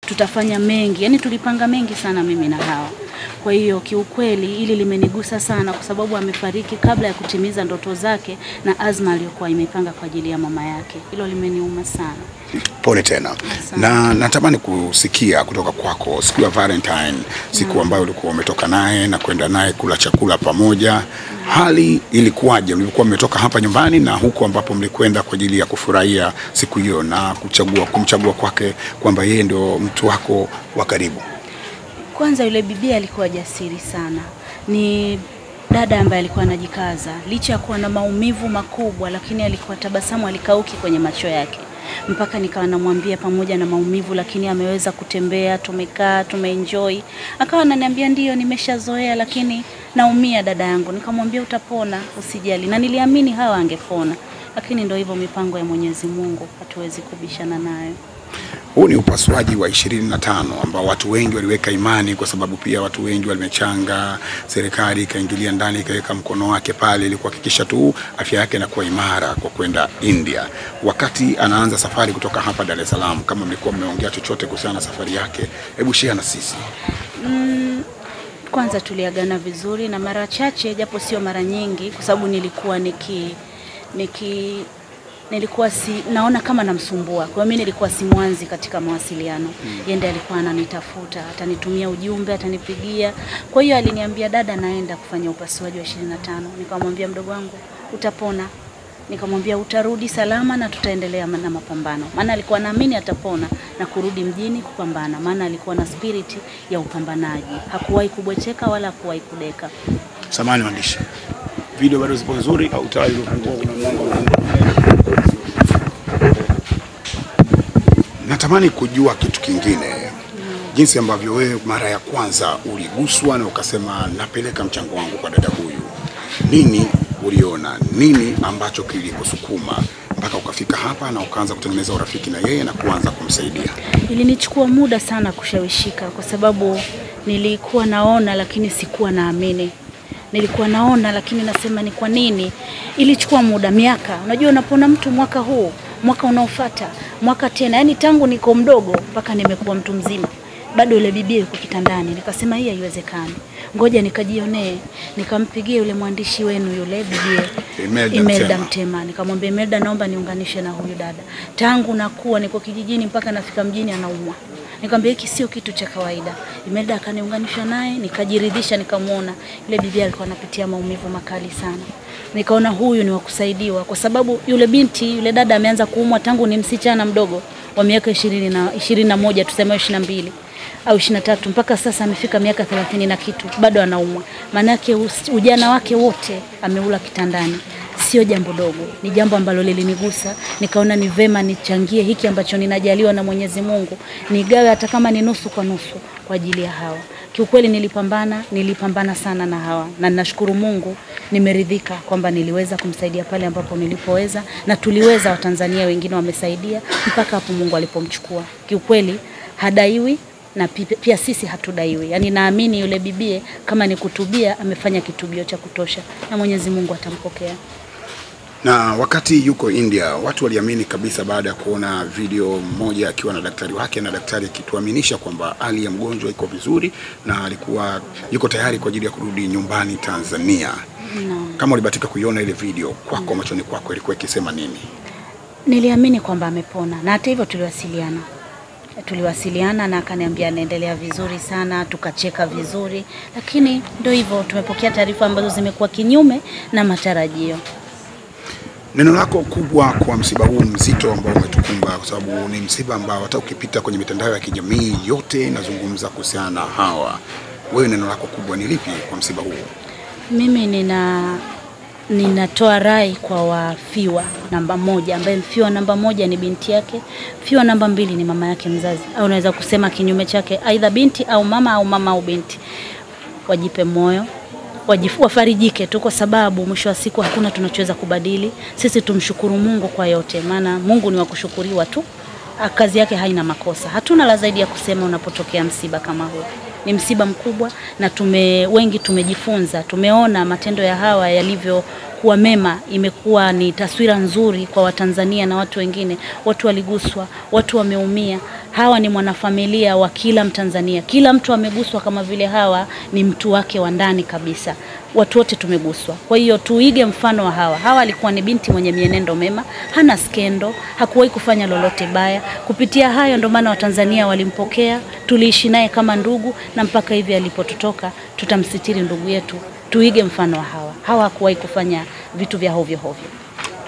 tutafanya mengi. Yani tulipanga mengi sana mimi na Hawa. Kwa hiyo kiukweli hili limenigusa sana kwa sababu amefariki kabla ya kutimiza ndoto zake na azma aliyokuwa imepanga kwa ajili ya mama yake. Hilo limeniuma sana. Pole tena. Na natamani kusikia kutoka kwako siku ya Valentine, siku ambayo ulikuwa umetoka naye na kwenda naye kula chakula pamoja. Hali ilikuwaje? Mlikuwa mmetoka hapa nyumbani na huko ambapo mlikwenda kwa ajili ya kufurahia siku hiyo na kumchagua kwake kwamba yeye ndio mtu wako wa karibu? Kwanza yule bibi alikuwa jasiri sana. Ni dada ambaye alikuwa anajikaza. Licha ya kuwa na maumivu makubwa, lakini alikuwa tabasamu alikauki kwenye macho yake. Mpaka nikawa namwambia pamoja na maumivu lakini ameweza kutembea, tumekaa, tumeenjoy. Akawa ananiambia ndio nimeshazoea lakini naumia dada yangu. Nikamwambia utapona, usijali. Na niliamini Hawa angepona. Lakini ndio hivyo mipango ya Mwenyezi Mungu, hatuwezi kubishana nayo. Huu ni upasuaji wa 25 ambao watu wengi waliweka imani kwa sababu pia watu wengi walimechanga, serikali ikaingilia ndani ikaweka mkono wake pale ili kuhakikisha tu afya yake inakuwa imara kwa kwenda India. Wakati anaanza safari kutoka hapa Dar es Salaam, kama mlikuwa mmeongea chochote kuhusiana na safari yake, hebu share na sisi. Kwanza tuliagana vizuri na mara chache japo sio mara nyingi kwa sababu nilikuwa naona kama namsumbua. Kwa mimi nilikuwa si mwanzi katika mawasiliano. Yeye ndiye alikuwa ananitafuta, atanitumia ujumbe, atanipigia. Kwa hiyo aliniambia dada naenda kufanya upasuaji wa 25. Nikamwambia mdogo wangu utapona. Nikamwambia utarudi salama na tutaendelea na mapambano. Maana alikuwa naamini atapona na kurudi mjini kupambana. Maana alikuwa na spirit ya upambanaji. Hakuwahi kubweteka wala hakuwahi kudeka. Samahani waandishi. Video bado zipo nzuri au tayari umepungua kuna mwanga? Natamani kujua kitu kingine. Jinsi ambavyo wewe mara ya kwanza uliguswa na ukasema napeleka mchango wangu kwa dada huyu. Nini uliona? Nini ambacho kilikusukuma mpaka ukafika hapa na ukaanza kutengeneza urafiki na yeye na kuanza kumsaidia? Ilinichukua muda sana kushawishika kwa sababu nilikuwa naona lakini sikuwa naamini. Nilikuwa naona lakini nasema ni kwa nini? Ilichukua muda, miaka. Unajua unapona mtu mwaka huu, mwaka unaofuata, mwaka tena. Yani tangu niko mdogo mpaka nimekuwa mtu mzima. Bado yule bibi yuko kitandani. Nikasema hii haiwezekani. Ngoja nikajionee. Nikampigia yule mwandishi wenu yule bibi Imelda Mtema. Nikamwambia Imelda, naomba niunganishe na huyu dada. Tangu nakuwa niko kijijini mpaka nafika mjini anaumwa. Nikamwambia hiki sio kitu cha kawaida. Imelda akaniunganisha naye, nikajiridhisha, nikamuona yule bibi alikuwa anapitia maumivu makali sana. Nikaona huyu ni wa kusaidiwa kwa sababu yule dada ameanza kuumwa tangu ni msichana mdogo wa miaka 21 tuseme 22 au 23 mpaka sasa amefika miaka 30 na kitu bado anaumwa. Maana yake ujana wake wote ameula kitandani. Sio jambo dogo, ni jambo ambalo lilinigusa. Nikaona ni vema nichangie hiki ambacho ninajaliwa na Mwenyezi Mungu, nigawe hata kama ni nusu kwa nusu kwa ajili ya Hawa. Kiukweli nilipambana sana na Hawa na ninashukuru Mungu nimeridhika kwamba niliweza kumsaidia pale ambapo nilipoweza na tuliweza. Watanzania wengine wamesaidia mpaka hapo Mungu alipomchukua. Kiukweli hadaiwi na pia sisi hatudaiwi. Yani naamini yule bibie kama ni kutubia amefanya kitubio cha kutosha na Mwenyezi Mungu atampokea. Na wakati yuko India, watu waliamini kabisa baada ya kuona video moja akiwa na daktari wake na daktari akituaminisha kwamba hali ya mgonjwa iko vizuri na alikuwa yuko tayari kwa ajili ya kurudi nyumbani Tanzania. No. Kama ulibatika kuiona ile video, kwako machoni kwako ilikuwa ikisema nini? Niliamini kwamba amepona na hata hivyo tuliwasiliana na akaniambia anaendelea vizuri sana, tukacheka vizuri, lakini ndio hivyo tumepokea taarifa ambazo zimekuwa kinyume na matarajio. Neno lako kubwa kwa msiba huu mzito ambao umetukumba, kwa sababu ni msiba ambao hata ukipita kwenye mitandao ya kijamii yote inazungumza kuhusiana na Hawa. Wewe neno lako kubwa ni lipi kwa msiba huu? Mimi ninatoa rai kwa wafiwa namba 1, ambaye mfiwa namba 1 ni binti yake, mfiwa namba 2 ni mama yake mzazi, au unaweza kusema kinyume chake, aidha binti au mama au binti. Wajipe moyo, wafarijike tu kwa sababu mwisho wa siku hakuna tunachoweza kubadili. Sisi tumshukuru Mungu kwa yote, maana Mungu ni wa kushukuriwa tu. Kazi yake haina makosa. Hatuna la zaidi ya kusema unapotokea msiba kama huu. ni msiba mkubwa, na wengi tumejifunza, tumeona matendo ya Hawa yalivyokuwa mema. Imekuwa ni taswira nzuri kwa Watanzania na watu wengine. Watu waliguswa, watu wameumia. Hawa ni mwanafamilia wa kila Mtanzania. Kila mtu ameguswa kama vile Hawa ni mtu wake wa ndani kabisa. Watu wote tumeguswa. Kwa hiyo tuige mfano wa Hawa. Hawa alikuwa ni binti mwenye mienendo mema, hana skendo, hakuwahi kufanya lolote baya. Kupitia hayo ndio maana Watanzania walimpokea, tuliishi naye kama ndugu, na mpaka hivi alipotutoka tutamsitiri ndugu yetu. Tuige mfano wa Hawa. Hawa hakuwahi kufanya vitu vya hovyo hovyo.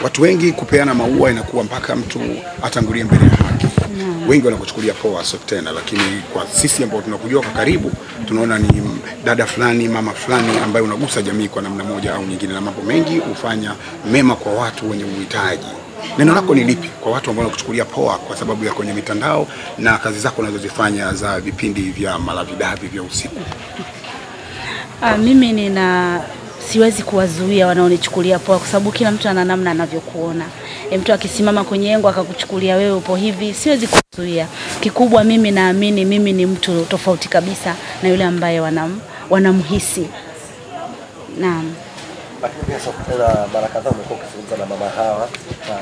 Watu wengi kupeana maua inakuwa mpaka mtu atangulie mbele ya haki. Wengi wanakuchukulia poa Softena, lakini kwa sisi ambao tunakujua kwa karibu, tunaona ni dada fulani, mama fulani ambaye unagusa jamii kwa namna moja au nyingine, na mambo mengi ufanya mema kwa watu wenye uhitaji. Neno lako ni lipi kwa watu ambao wanakuchukulia poa kwa sababu ya kwenye mitandao na kazi zako unazozifanya za vipindi vya malavidavi vya usiku? Mimi siwezi kuwazuia wanaonichukulia poa, kwa sababu kila mtu ana namna anavyokuona. Mtu akisimama kwenye engo akakuchukulia wewe upo hivi, siwezi kuzuia. Kikubwa mimi naamini mimi ni mtu tofauti kabisa na yule ambaye wanamhisi. Naam. Lakini pia Softena mara kadhaa umekuwa ukizungumza na mama Hawa,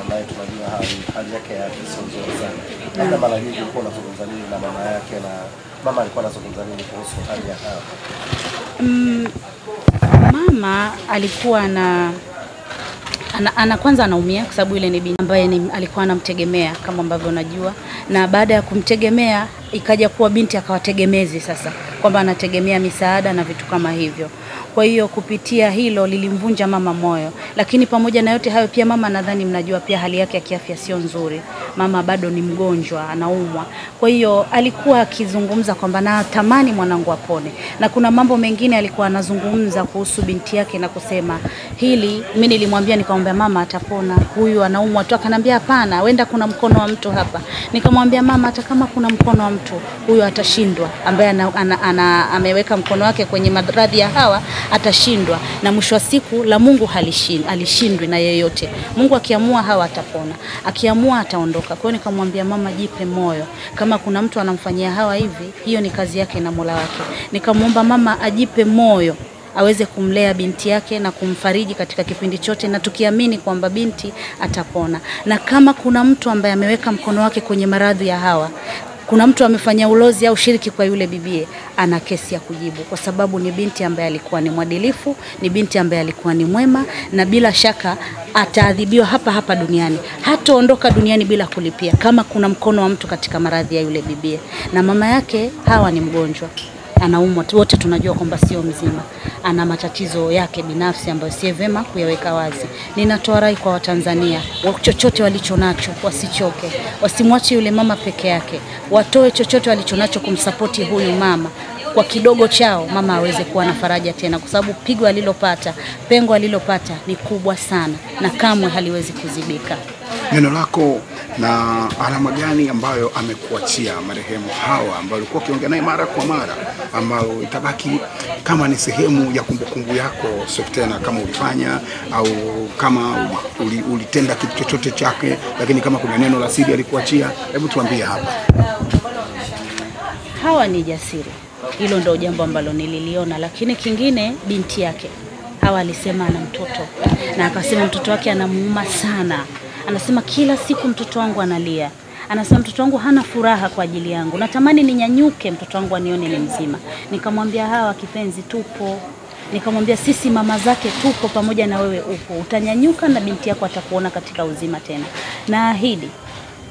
naye tunajua hali yake ya sio nzuri sana. Labda mara nyingi ulikuwa unazungumza nini na mama yake, na mama alikuwa anazungumza nini kuhusu hali ya Hawa? Mama alikuwa kwanza anaumia kwa sababu ile ni binti ambaye alikuwa anamtegemea kama ambavyo unajua, na baada ya kumtegemea ikaja kuwa binti akawategemezi sasa, kwamba anategemea misaada na vitu kama hivyo. Kwa hiyo kupitia hilo lilimvunja mama moyo, lakini pamoja na yote hayo pia mama, nadhani mnajua pia hali yake ya kiafya sio nzuri. Mama bado ni mgonjwa, anaumwa. Kwa hiyo alikuwa akizungumza kwamba natamani mwanangu apone, na kuna mambo mengine alikuwa anazungumza kuhusu binti yake na kusema hili. Mimi nilimwambia, nikamwambia mama atapona, huyu anaumwa tu. Akanambia hapana, wenda kuna mkono wa mtu hapa. Nikamwambia mama, hata kama kuna mkono wa mtu, huyu atashindwa, ambaye ameweka mkono wake kwenye maradhi ya Hawa atashindwa, na mwisho wa siku la Mungu alishindwi na yeyote. Mungu akiamua Hawa atapona, akiamua ataondoka. Kwa hiyo nikamwambia mama, jipe moyo, kama kuna mtu anamfanyia Hawa hivi, hiyo ni kazi yake na Mola wake. Nikamwomba mama ajipe moyo, aweze kumlea binti yake na kumfariji katika kipindi chote, na tukiamini kwamba binti atapona. Na kama kuna mtu ambaye ameweka mkono wake kwenye maradhi ya Hawa, kuna mtu amefanya ulozi au shiriki kwa yule bibie, ana kesi ya kujibu, kwa sababu ni binti ambaye alikuwa ni mwadilifu, ni binti ambaye alikuwa ni mwema, na bila shaka ataadhibiwa hapa hapa duniani. Hataondoka duniani bila kulipia kama kuna mkono wa mtu katika maradhi ya yule bibie. Na mama yake Hawa ni mgonjwa, anaumwa, wote tunajua kwamba sio mzima, ana matatizo yake binafsi ambayo si vema kuyaweka wazi. Ninatoa rai kwa Watanzania, chochote walichonacho wasichoke, wasimwache yule mama peke yake, watoe chochote walichonacho kumsapoti huyu mama. Kwa kidogo chao mama aweze kuwa na faraja tena, kwa sababu pigo alilopata, pengo alilopata ni kubwa sana na kamwe haliwezi kuzibika. Neno lako na alama gani ambayo amekuachia marehemu Hawa, ambayo ulikuwa ukiongea naye mara kwa mara, ambayo itabaki kama ni sehemu ya kumbukumbu yako Softena, kama ulifanya au kama ulitenda kitu chochote chake, lakini kama kuna neno la siri alikuachia, hebu tuambie hapa. Hawa ni jasiri, hilo ndio jambo ambalo nililiona. Lakini kingine, binti yake Hawa alisema ana mtoto, na akasema mtoto wake anamuuma sana. Anasema kila siku mtoto wangu analia. Anasema mtoto wangu hana furaha kwa ajili yangu. Natamani ninyanyuke mtoto wangu anione ni mzima. Nikamwambia Hawa, kipenzi, tupo. Nikamwambia sisi mama zake tupo pamoja na wewe upo. Utanyanyuka na binti yako atakuona katika uzima tena. Naahidi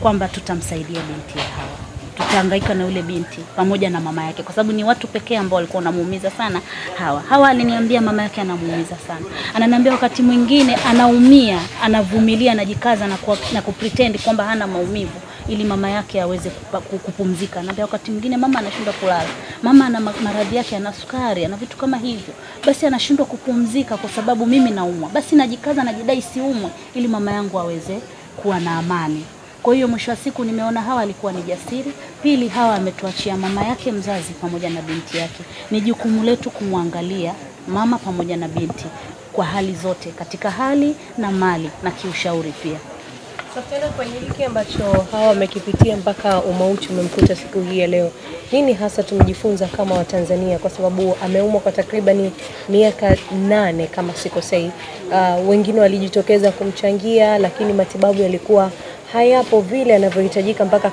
kwamba tutamsaidia binti ya Hawa. Tutahangaika na yule binti pamoja na mama yake, kwa sababu ni watu pekee ambao walikuwa wanamuumiza sana Hawa. Hawa aliniambia mama yake anamuumiza sana. Ananiambia wakati mwingine anaumia, anavumilia, anajikaza na kupretend kwamba hana maumivu ili mama yake aweze kupumzika. Ananiambia wakati mwingine mama anashindwa kulala. Mama ana maradhi yake, ana sukari, ana vitu kama hivyo. Basi anashindwa kupumzika kwa sababu mimi naumwa. Basi najikaza, najidai siumwe ili mama yangu aweze kuwa na amani. Kwa hiyo mwisho wa siku nimeona Hawa alikuwa ni jasiri. Pili, Hawa ametuachia mama yake mzazi pamoja na binti yake. Ni jukumu letu kumwangalia mama pamoja na binti kwa hali zote, katika hali na mali na kiushauri pia. Softena, kwenye hiki ambacho Hawa wamekipitia mpaka umauti umemkuta siku hii ya leo, nini hasa tumejifunza kama Watanzania, kwa sababu ameumwa kwa takriban miaka 8 kama sikosei. Wengine walijitokeza kumchangia, lakini matibabu yalikuwa hayapo vile anavyohitajika mpaka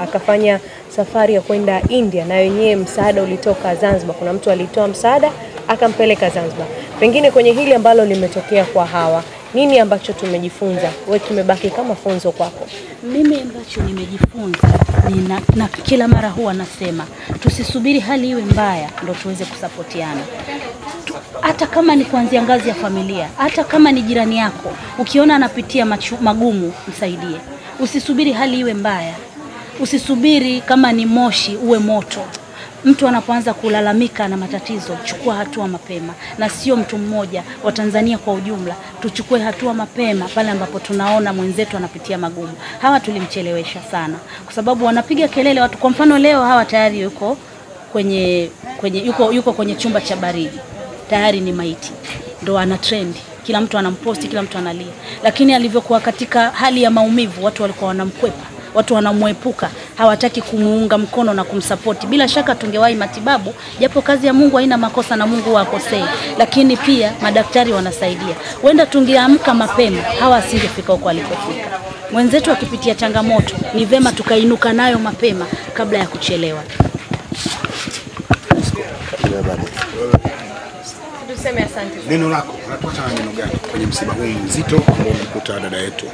akafanya safari ya kwenda India, na wenyewe msaada ulitoka Zanzibar. Kuna mtu alitoa msaada akampeleka Zanzibar. Pengine kwenye hili ambalo limetokea kwa Hawa, nini ambacho tumejifunza? Wewe kimebaki kama funzo kwako? Mimi ambacho nimejifunza ni na kila mara huwa nasema tusisubiri hali iwe mbaya ndo tuweze kusapotiana. Hata kama ni kuanzia ngazi ya familia, hata kama ni jirani yako, ukiona anapitia magumu, msaidie. Usisubiri hali iwe mbaya. Usisubiri kama ni moshi uwe moto. Mtu anapoanza kulalamika na matatizo, chukua hatua mapema. Na sio mtu mmoja, Watanzania kwa ujumla, tuchukue hatua mapema pale ambapo tunaona mwenzetu anapitia magumu. Hawa tulimchelewesha sana, kwa sababu wanapiga kelele watu. Kwa mfano leo Hawa tayari yuko kwenye chumba cha baridi. Tayari ni maiti. Ndo ana trend. Kila mtu anamposti, kila mtu analia. Lakini alivyokuwa katika hali ya maumivu, watu walikuwa wanamkwepa. Watu wanamwepuka, hawataki kumuunga mkono na kumsapoti. Bila shaka tungewahi matibabu, japo kazi ya Mungu haina makosa na Mungu hakosei, lakini pia madaktari wanasaidia. Wenda tungeamka mapema, Hawa asingefika huko alipofika. Mwenzetu akipitia changamoto, ni vema tukainuka nayo mapema kabla ya kuchelewa. Tuseme asante. Neno lako, unatuacha na neno gani kwenye msiba huu mzito ambao umekuta dada yetu?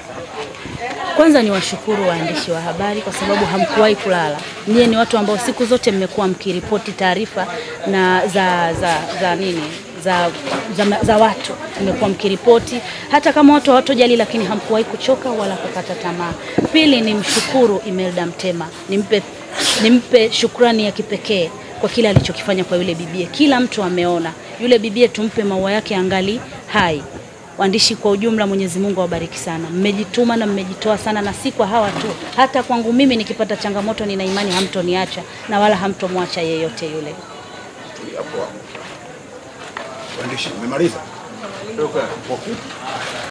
Kwanza ni washukuru waandishi wa habari kwa sababu hamkuwahi kulala. Nyie ni watu ambao siku zote mmekuwa mkiripoti taarifa na za watu. Mmekuwa mkiripoti hata kama watu hawatojali, lakini hamkuwahi kuchoka wala kukata tamaa. Pili ni mshukuru Imelda Mtema. Nimpe shukrani ya kipekee kwa kile alichokifanya kwa yule bibie. Kila mtu ameona. Yule bibie tumpe maua yake angali hai. Waandishi kwa ujumla, Mwenyezi Mungu awabariki sana. Mmejituma na mmejitoa sana, na si kwa Hawa tu. Hata kwangu mimi nikipata changamoto, nina imani hamtoniacha na wala hamtomwacha yeyote yule. Waandishi, mmemaliza?